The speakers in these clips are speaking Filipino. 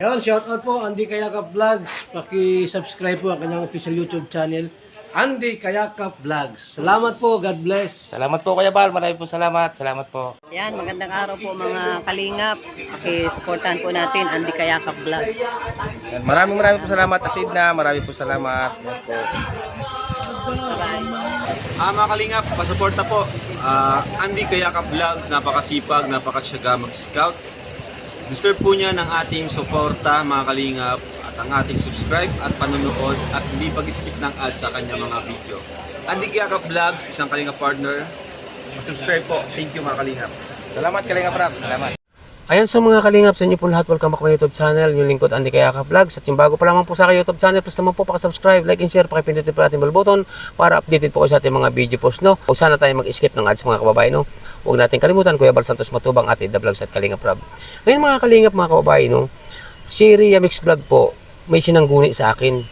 Ayun, shoutout po Andy Kayakap Vlogs. Paki-subscribe po ang kanyang official YouTube channel, Andy Kayakap Vlogs. Salamat po, God bless. Salamat po Kuya Bal, maraming po salamat. Salamat po. Yan, magandang araw po mga kalingap. Paki-supportahan po natin Andy Kayakap Vlogs. Yan, maraming po salamat Atid na, maraming po salamat. Yan po. Mga kalingap, pasuporta po. Andy Kayakap Vlogs, napakasipag, napakasyaga mag-scout. Deserve po niya ng ating suporta mga kalingap at ang ating subscribe at panonood at hindi pag-skip ng ads sa kanya mga video. Andy Kayakap Vlogs, isang kalingap partner. Subscribe po. Thank you mga kalingap. Salamat Kalingap Rap, salamat. Ayan sa mga kalingap, sa inyo po lahat, welcome back sa YouTube channel, yung lingkod Andy Kayakap Vlogs. At yung bago pa lamang po sa aking YouTube channel, please naman po subscribe, like and share, pakipindutin po natin bell button para updated po kayo sa ating mga video post, no? Huwag sana tayo mag-skip ng ads mga kababayan, no? Huwag natin kalimutan, Kuya Bal Santos Matubang, Atid The Vlogs at Kalingap Rab. Ngayon mga kalingap, mga kababayan, no? Si Ria Mix Vlog po, may sinangguni sa akin.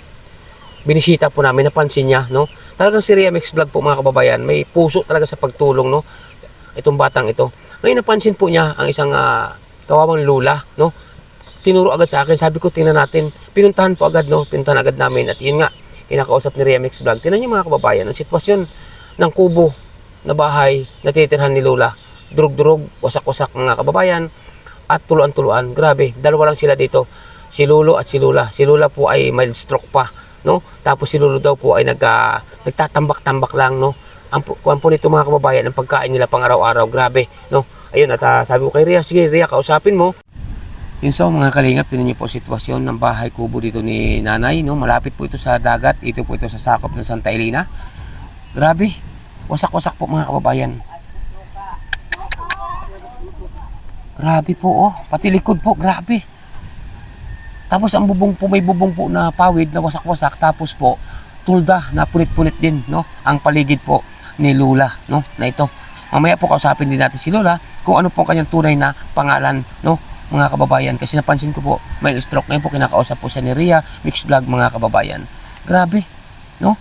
Binisita po namin, napansin niya, no? Talagang si Ria Mix Vlog po mga kababayan, may puso talaga sa pagtulong, no? Itong batang ito. Ngayon napansin po niya ang isang kawawang lula, no? Tinuro agad sa akin, sabi ko tingnan natin. Pinuntahan po agad, no? Pinuntahan agad namin at yun nga, kinakausap ni Ria Mix Vlog. Tingnan niyo mga kababayan, ang sitwasyon ng kubo na bahay na titirhan ni Lula. Durug-durug, wasak-wasak mga kababayan at tuluan-tuluan. Grabe, dalawa lang sila dito. Si Lulo at si Lula. Si Lula po ay mild stroke pa, no? Tapos si Lulo daw po ay nagtatambak-tambak lang, no? Ang kuwan po nito mga kababayan, ang pagkain nila pang araw-araw. Grabe, no? Ayun, at sabi ko kay Ria, sige Ria, kausapin mo. Yun so, mga kalingap, tinan niyo po sitwasyon ng bahay kubo dito ni nanay, no? Malapit po ito sa dagat, ito po ito sa sakop ng Santa Elena. Grabe, wasak-wasak po mga kababayan. Grabe po, oh, pati likod po, grabe. Tapos ang bubong po, may bubong po na pawid na wasak-wasak, tapos po, tulda na punit-punit din, no? Ang paligid po ni Lula, no? Na ito. Mamaya po kausapin din natin si Lola kung ano po kanyang tunay na pangalan, no? Mga kababayan, kasi napansin ko po may stroke. Ngayon po kinakausap po siya ni Ria Mix Vlog mga kababayan. Grabe, no?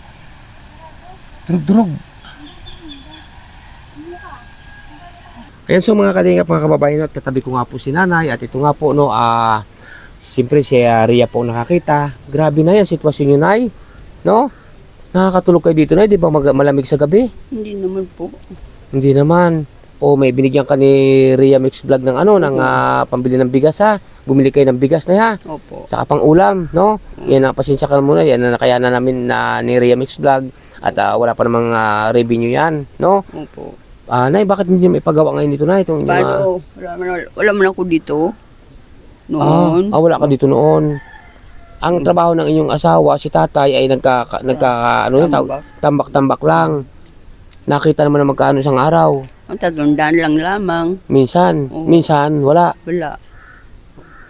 Durug-durug. Ayan so mga kalingap mga kababayan, at katabi ko nga po si nanay at ito nga po, no? Siyempre si Ria po nakakita. Grabe na yan sitwasyon niyo, nay, no? Nakakatulog kayo dito, nay, di ba malamig sa gabi? Hindi naman po. Hindi naman. O may binigyan ka ni Ria Mix Vlog ng ng pambili ng bigas, ha. Bumili kayo ng bigas na, ha. Opo. Saka pang ulam, no? Yan ang pasensya ka muna. Yan na kaya na namin ni Ria Mix Vlog at wala pa namang revenue yan, no? Opo. Nay, bakit hindi may pagawa ngayon dito na itong Paano? Wala man ako dito. Noon. wala ka dito noon. Ang trabaho ng inyong asawa, si tatay, ay tambak-tambak lang. Nakita naman na magkano isang araw. Ang 300 lang lamang. Minsan, Oo. minsan, wala. Wala.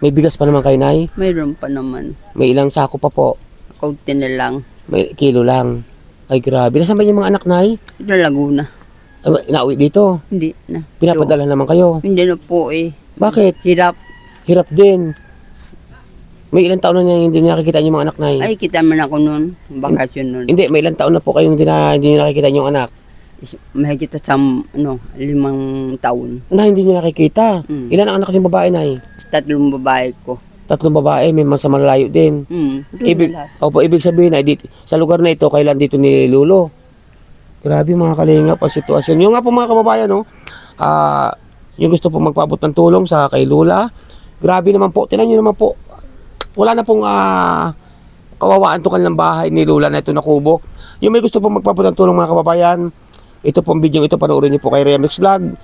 May bigas pa naman kayo, nay. Mayroon pa naman. May ilang sako pa po. Kaunti na lang. May kilo lang. Ay, grabe. Nasaan ba yung mga anak, nay? Ito Laguna. Ay, nauwi dito. Hindi na. Pinapadala naman kayo. Hindi na po eh. Bakit? Hirap. Hirap din. May ilang taon na hindi nyo nakikita yung mga anak, nay? Ay, kita man ako noon. Bakasyon noon. Hindi, may ilang taon na po kayong hindi nyo nakikita yung anak. Mahigit sa 5 taon. Na hindi nyo nakikita. Mm. Ilan ang anak yung babae, nay? 3 babae ko. 3 babae, may mga sa malayo din. Ibig sabihin ay sa lugar na ito, kailan dito ni Lulo. Grabe mga kalingap ang sitwasyon. Yung nga po mga kababayan, no? Yung gusto po magpaabot ng tulong sa kay Lula. Grabe naman po. Tingnan nyo naman po. Wala na pong kawawaan to kanilang bahay ni Lula na ito na kubo. Yung may gusto po magpaabot ng tulong mga kababayan, ito pong video ito, panoorin niyo po kay Ria Mix Vlog.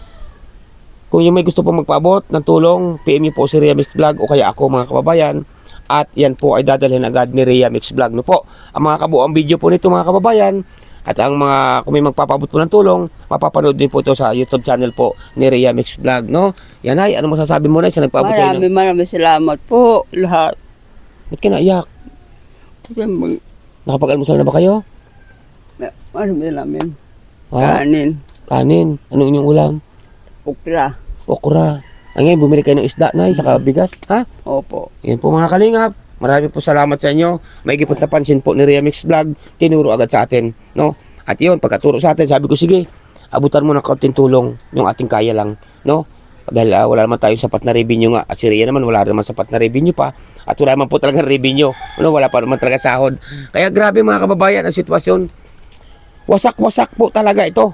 Kung yung may gusto po magpaabot ng tulong, PM niyo po si Ria Mix Vlog o kaya ako mga kababayan. At yan po ay dadalhin agad ni Ria Mix Vlog, no po. Ang mga kabuang video po nito mga kababayan. At ang mga, kung may magpapabot po ng tulong, mapapanood din po ito sa YouTube channel po ni Ria Mix Vlog, no? Yan ay, ano masasabi mo na sa nagpaabot sa inyo? Maraming salamat po lahat. Ba't ka naiyak? Nakapag-almusal na ba kayo? Maraming. Ha? Kanin. Kanin. Anong inyong ulam? Okra. Okra. Ngayon, bumili kayo ng isda na, saka bigas, ha? Opo. Yan po mga kalingap. Maraming po salamat sa inyo. May gipot na pansin po ni Ria Mix Vlog. Tinuro agad sa atin, no? At yun, pagkaturo sa atin, sabi ko, sige, abutan mo ng kaunting tulong, yung ating kaya lang, no? Dahil wala naman tayong sapat na revenue nga. At si Ria naman, wala naman sapat na revenue pa. At wala man po talaga revenue. Ano, wala pa naman talaga sahod. Kaya grabe mga kababayan ang sitwasyon. Wasak-wasak po talaga ito.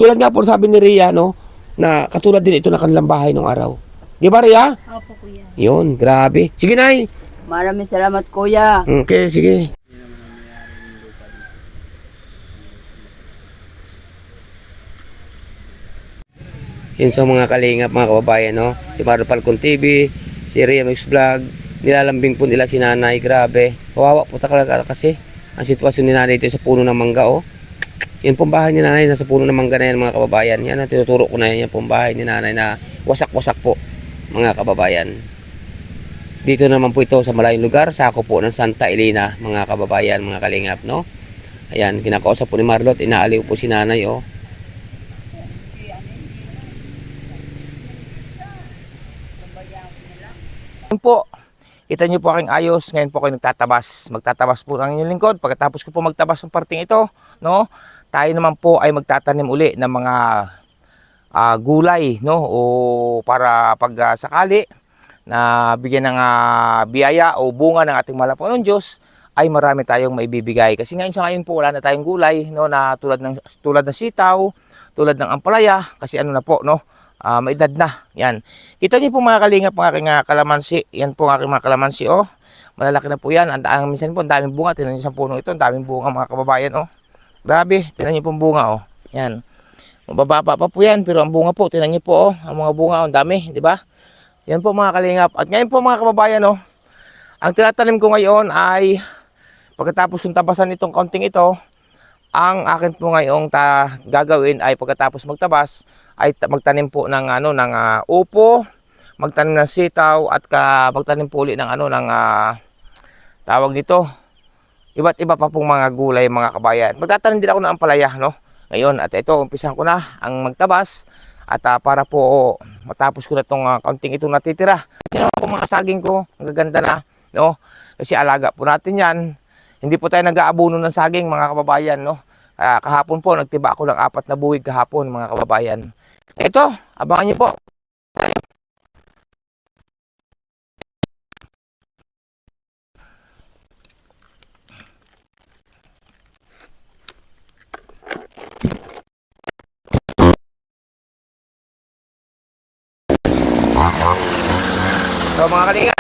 Tulad nga po sabi ni Rhea, no, na katulad din ito na kanilang bahay nung araw. Di ba, Rhea? Opo, kuya. Yun, grabe. Sige, Nay. Maraming salamat, kuya. Okay, sige. Yun sa mga kalingap, mga kababayan, no? Si Maro Falcon TV, si Rhea Mix Vlog, nilalambing po nila si nanay, grabe. Kawawa po talaga kasi ang sitwasyon ni nanay dito sa puno ng mangga, oh. Yun pong bahay ni nanay, nasa puno ng mangga na yan, mga kababayan. Yan ang tinuturo ko na yan pong bahay ni nanay na wasak-wasak po, mga kababayan. Dito naman po ito sa malayong lugar, sako po ng Santa Elena, mga kababayan, mga kalingap, no? Ayan, kinakausap po ni Marlot, inaaliw po si nanay, oh. Ngayon po, kita niyo po aking ayos. Ngayon po kayo nagtatabas. Magtatabas po ang inyong lingkod. Pagkatapos ko po magtabas ng parting ito, no, tayo naman po ay magtatanim uli ng mga gulay, no, o para pag sakali na bigyan ng biyaya o bunga ng ating mahal na Panginoon Diyos, ay marami tayong maibibigay. Kasi ngayon sa ngayon po wala na tayong gulay, no, na tulad ng sitaw, tulad ng ampalaya, kasi ano na po, no, may edad na. Yan. Kita niyo po mga kalingap, ang aking kalamansi. Yan po ang aking mga kalamansi, oh. Malalaki na po yan. Minsan po, ang daming bunga. Tingnan niyo sa puno ito, ang daming bunga, mga kababayan, oh. Grabe, tingnan niyo po ang bunga, oh. Yan. Mababa pa po yan, pero ang bunga po, tingnan niyo po, oh. Ang mga bunga, oh, ang dami, di ba? Yan po mga kalingap. At ngayon po mga kababayan, oh, ang tinatanim ko ngayon ay pagkatapos kong tabasan itong kaunting ito, ang akin po ngayong gagawin ay pagkatapos magtabas ay magtanim po ng upo, magtanim ng sitaw at magtanim po ulit ng tawag nito. Iba't iba pa pong mga gulay, mga kabayan. Magtatanim din ako ng ampalaya, no? Ngayon, at ito, umpisan ko na ang magtabas at para po matapos ko na itong kaunting itong natitira. Yan po mga saging ko, ang gaganda na, no? Kasi alaga po natin yan. Hindi po tayo nag-aabuno ng saging, mga kababayan, no? Kahapon po, nagtiba ako ng 4 na buwig kahapon, mga kababayan. Ito, abangan niyo po. So mga kalingap,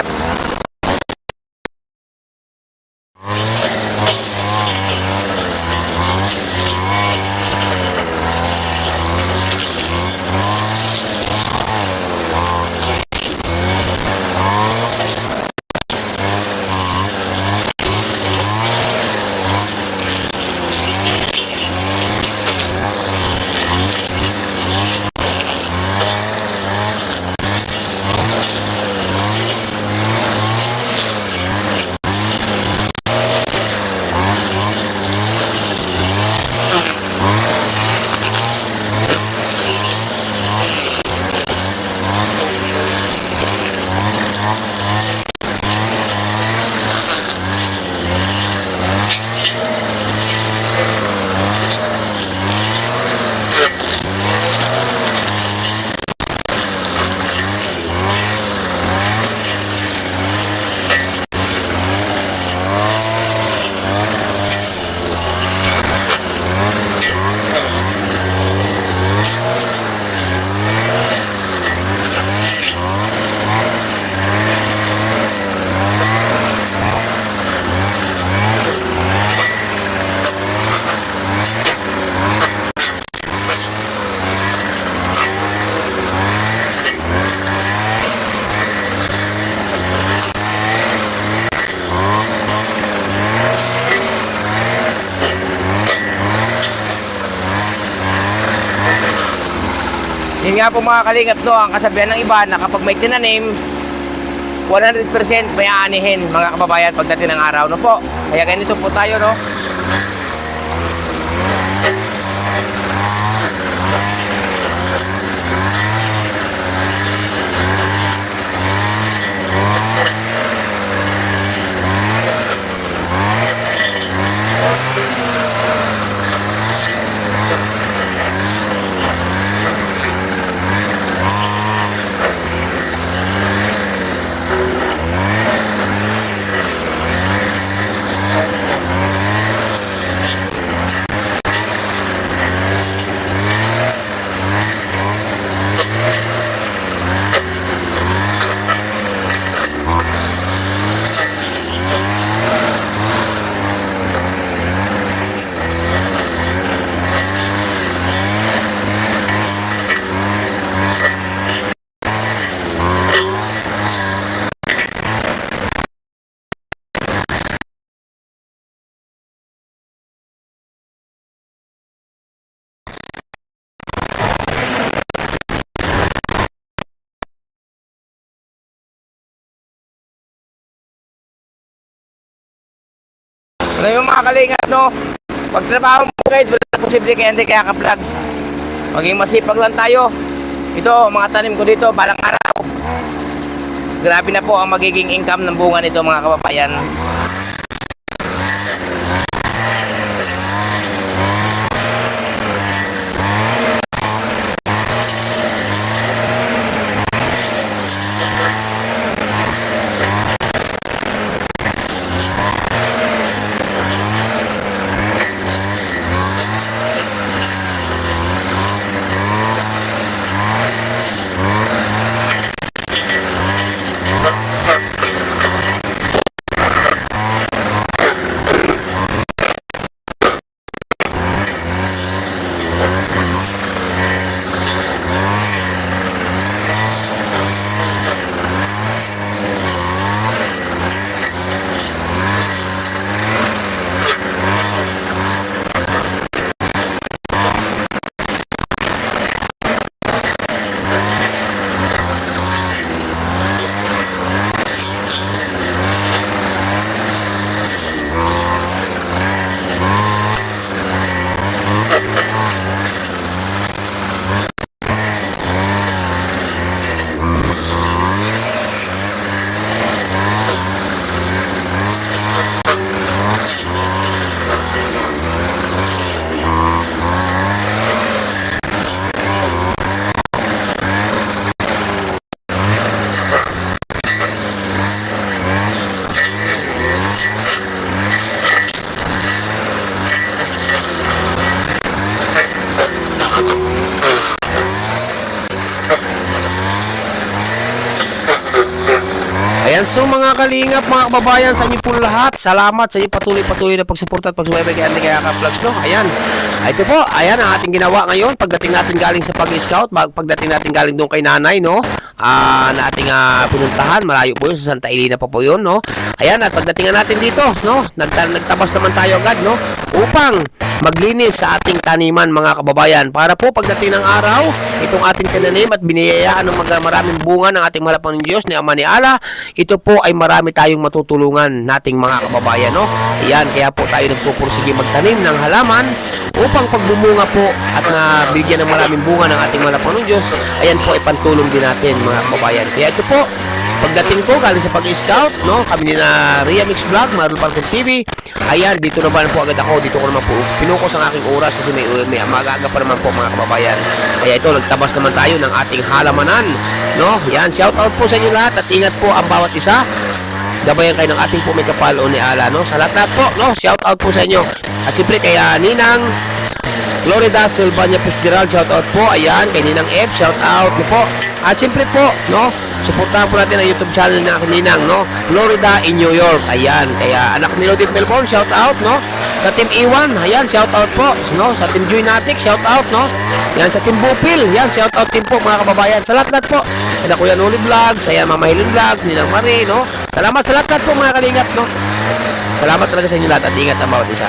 yun nga po mga kalingap, no, ang kasabihan ng iba na kapag may tinanim, 100% may aanihin, mga kababayan, pagdating ng araw, no po. Kaya ganito po tayo, no. Ano yung mga kalingap, no? Pag trabaho mo guys, wala posible kaya hindi kaya ka-vlogs. Maging masipag lang tayo. Ito, mga tanim ko dito, balang araw. Grabe na po ang magiging income ng bunga nito mga kababayan. Ayan, so mga kalingap, mga kababayan, sa inyo po lahat, salamat sa inyo patuloy na pagsuporta at pagsubaybay kay Andy Kayakap Vlogs, no? Ayan, ito po, ayan ang ating ginawa ngayon, pagdating natin galing sa pag-scout, pagdating natin galing doon kay nanay, no? Na ating pinuntahan, malayo po yun, sa Santa Elena pa po yun, no? Ayan, at pagdating natin dito, no? Nagtabas naman tayo agad, no? Upang maglinis sa ating taniman, mga kababayan, para po pagdating ng araw, itong ating tinanim at biniyayaan ng maraming bunga ng ating malapang Diyos ni Ama ni Allah, ito po ay marami tayong matutulungan nating mga kababayan, no? Ayan, kaya po tayo nagpupursige magtanim ng halaman upang pagbumunga po at bigyan ng maraming bunga ng ating malapang Diyos, ayan po ay pantulong din natin mga kababayan. Kaya ito po, pagdating ko galing sa pag-scout, no? Kami ni na Ria Mix Vlog, Marul Parkong TV, ayan, dito naman po agad ako, dito ko naman po pinukos ang aking oras kasi may maaga pa naman po mga kababayan. Kaya ito, nagtabas naman tayo ng ating halamanan, no? Yan, shout out po sa inyo lahat at ingat po ang bawat isa. Gabayan kayo ng ating po may kapalo ni Allah, no? Sa lahat po, no? Shout out po sa inyo. At siyempre kaya Ninang Florida Silvania Fitzgerald, shout out po. Ayan, kay Ninang F, shout out po. At siyempre po, no? Suportahan po natin ang YouTube channel na Ninang, no? Florida in New York. Ayan, kaya anak ni Lodit Melbourne, shout out, no? Sa Team Iwan, ayan, shout out po, no? Sa Team Joynatic, shout out, no? Yan, sa Team Bupil, yan, shout out din po mga kababayan. Sa lahat po. Kaya Kuya Noli Vlogs, ayan, Mama Helen Vlogs, Ninang Marie, no? Salamat sa lahat po mga kalingap, no? Salamat talaga sa inyo lahat at ingat ang bawat isa.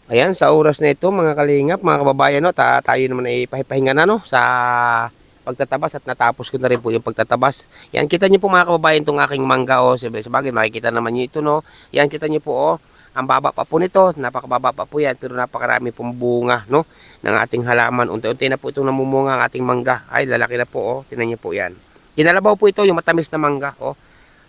Ayan, sa oras na ito mga kalingap, mga kababayan, no, tayo naman ay pahipahinga na no, sa pagtatabas at natapos ko na rin po yung pagtatabas. Yan, kita niyo po mga kababayan itong aking mangga. Sabagay, makikita naman niyo ito. No? Yan, kita niyo po, ang baba pa po nito, napakababa pa po yan, pero napakarami pong bunga no, ng ating halaman. Unti-unti na po itong namumunga ang ating mangga. Ay, lalaki na po. Tingnan niyo po yan. Kinalabaw po ito, yung matamis na mangga.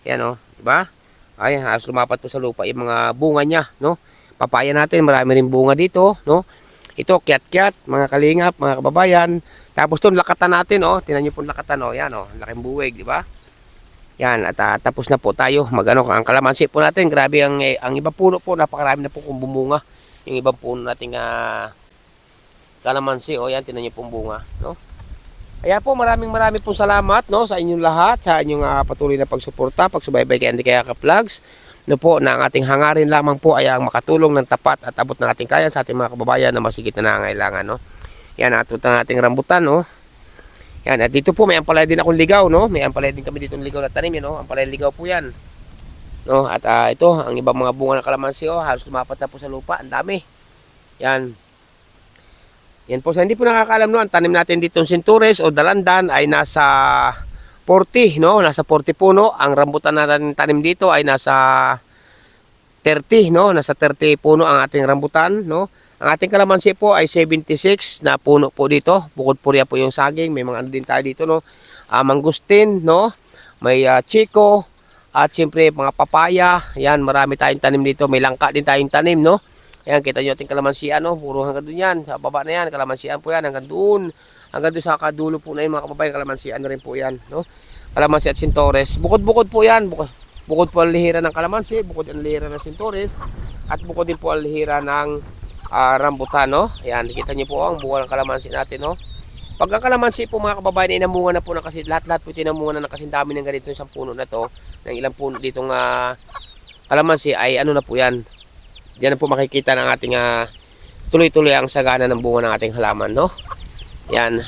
Yan, diba? Ay, halos lumapat po sa lupa yung mga bunga niya. No? Papaya natin, marami rin bunga dito, no? Ito, kiat-kiat, mga kalingap, mga kababayan. Tapos ito, lakatan natin, Tingnan niyo po lakatan, Yan, laking buwig, di ba? Yan, at tapos na po tayo. Ang kalamansi po natin, grabe ang iba puno po, napakarami na po kung bumunga. Yung ibang puno nating kalamansi, yan, tingnan niyo pong bunga, no? Kaya po, maraming pong salamat, no, sa inyong lahat, sa inyong patuloy na pagsuporta, pagsubaybay kay Andy Kayakap Vlogs. No po, na ang ating hangarin lamang po ay ang makatulong ng tapat at abot ng ating kaya sa ating mga kababayan na masigit na nangangailangan, no. Yan, atut ang ating rambutan, no. Yan, at dito po may ampalaya din akong ligaw, no. May ampalaya din kami dito ng ligaw na tanim, no. Ampalaya ligaw po yan. No, at ito, ang ibang mga bunga ng kalamansi, halos lumapat na po sa lupa, ang dami. Yan. Yan po, sa hindi po nakakaalam, no, ang tanim natin dito ng sintures o dalandan ay nasa 40, no? Nasa 40 puno. Ang rambutan natin tanim dito ay nasa 30, no? Nasa 30 puno ang ating rambutan, no? Ang ating kalamansi po ay 76 na puno po dito. Bukod po riyan po yung saging. May mga ano din tayo dito, no? Mangustin, no? May chico. At siyempre, mga papaya. Yan, marami tayong tanim dito. May langka din tayong tanim, no? Ayan, kita nyo ating kalamansian, no? Puro hanggang doon yan. Sa baba na yan, kalamansian po yan. Hanggang doon. Hanggang doon sa kadulo po na yung mga kababayan, kalamansian na rin po yan, no? Kalamansi at sintores. Bukod-bukod po yan. Bukod po ang lihira ng kalamansi, bukod ang lihira ng sintores, at bukod din po ang lihira ng rambutan, no? Ayan, kita niyo po ang bunga ng kalamansi natin, no? Pag ang kalamansi po mga kababayan, inamunga na po ng kasi lahat-lahat po tinamunga na ng kasi dami ng ganito isang puno na to, ng ilang puno ditong kalamansi ay ano na po yan. Diyan na po makikita ng ating tuloy-tuloy ang sagana ng bunga ng ating halaman, no? Yan.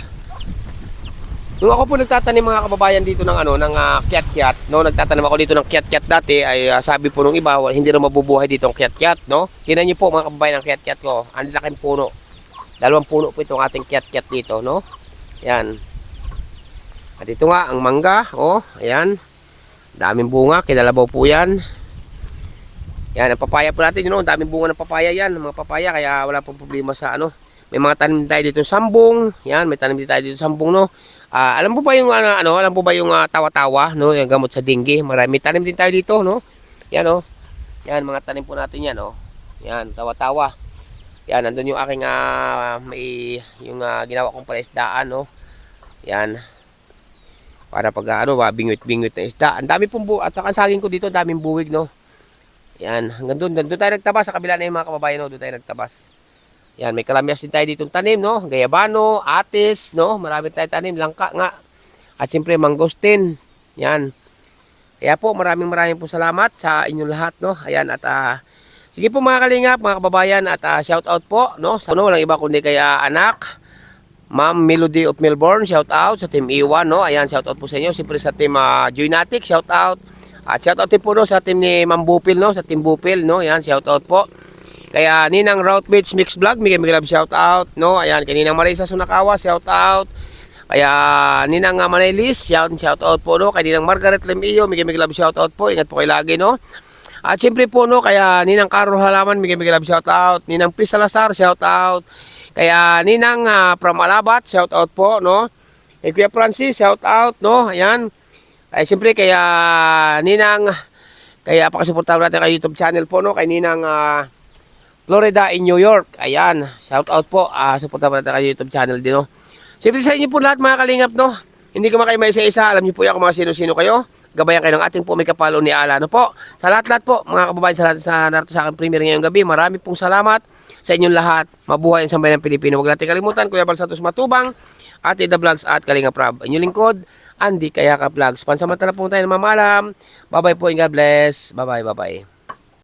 Nung ako po nagtatanim mga kababayan dito ng ng kiat-kiat, no, nagtatanim ako dito ng kiat-kiat dati ay sabi po nung iba, hindi rin mabubuhay dito ang kiat-kiat, no? Tingnan niyo po mga kababayan ang kiat-kiat ko. Ang laking puno. 2 puno po itong ating kiat-kiat dito, no? Yan. At ito nga ang mangga, ayan. Daming bunga, kinalabaw po 'yan. Yan, ang papaya po natin, daming bunga ng papaya 'yan, mga papaya, kaya wala pong problema sa May mga tanim tayo dito sambong. Yan, may tanim din tayo dito sambong, no? Alam po ba yung alam po ba yung tawa-tawa, no? Yung gamot sa dengue. Marami tanim din tayo dito, no? Yan, oh. Yan, mga tanim po natin yan, oh. Yan, tawa-tawa. Yan, nandun yung aking ginawa kong palaisdaan, no? Yan. Para pag bingwit-bingwit na isda. Ang dami pong at saka ang saging ko dito, daming buwig, no? Yan, hanggang doon tayo nagtabas sa kabila na yung mga kababayan, no? Doon tayo nagtabas. Yan, may kalamyas din tayo ditong tanim, no? Gayabano, atis, no? Marami tayong tanim, langka nga. At siyempre, mangostin. Yan. Kaya po, maraming po salamat sa inyong lahat, no? Ayan, at sige po mga kalingap, mga kababayan, at shout out po, no? Sa walang iba kundi kay anak, Ma'am Melody of Melbourne, shout out sa Team Iwan, no? Ayan, shout out po sa inyo. Siyempre sa Team Joynatic, shout out. At shout out din po, no, sa team ni Ma'am Bupil, no? Sa Team Bupil, no? Ayan, shout out po. Kaya Ninang Route Beach Mix Vlog, Miguel Love shout out, no? Ayan, kaninang Marisa Sunakawa, shout out. Kaya Ninang Manelis, shout out po, no? Kay Ninang Margaret Lemillo, Miguel Love shout out po. Ingat po kayo lagi, no? At siyempre po, no, kaya Ninang Carol Halaman, Miguel Love shout out. Ninang Pis Salazar, shout out. Kaya Ninang from Alabat, shout out po, no? Kay Kuya Francis, shout out, no? Ayan. Ay siyempre kaya Ninang, kaya pakisuportahan natin kay YouTube channel po, no? Kay Ninang Florida in New York. Ayan, shout out po. Suportahan natin kay YouTube channel din, no? Siyempre sa inyo po lahat mga kalingap, no? Hindi ko makay may isa-isa. Alam niyo po yan kung mga sino-sino kayo. Gabayan kayo ng ating po may kapalo ni Ala, no po? Sa lahat-lahat po, mga kababayan sa lahat sa narito sa aking premiere ngayong gabi, marami pong salamat sa inyong lahat. Mabuhay ang sambayan ng Pilipino. Huwag natin kalimutan, Kuya Bal Santos Matubang, Ate Da Vlogs at Kalinga Prab. Inyong lingkod, Andy Kayakap Vlogs. Pansamantala po tayo na mamalam. Bye-bye po and God bless. Bye-bye, bye-bye.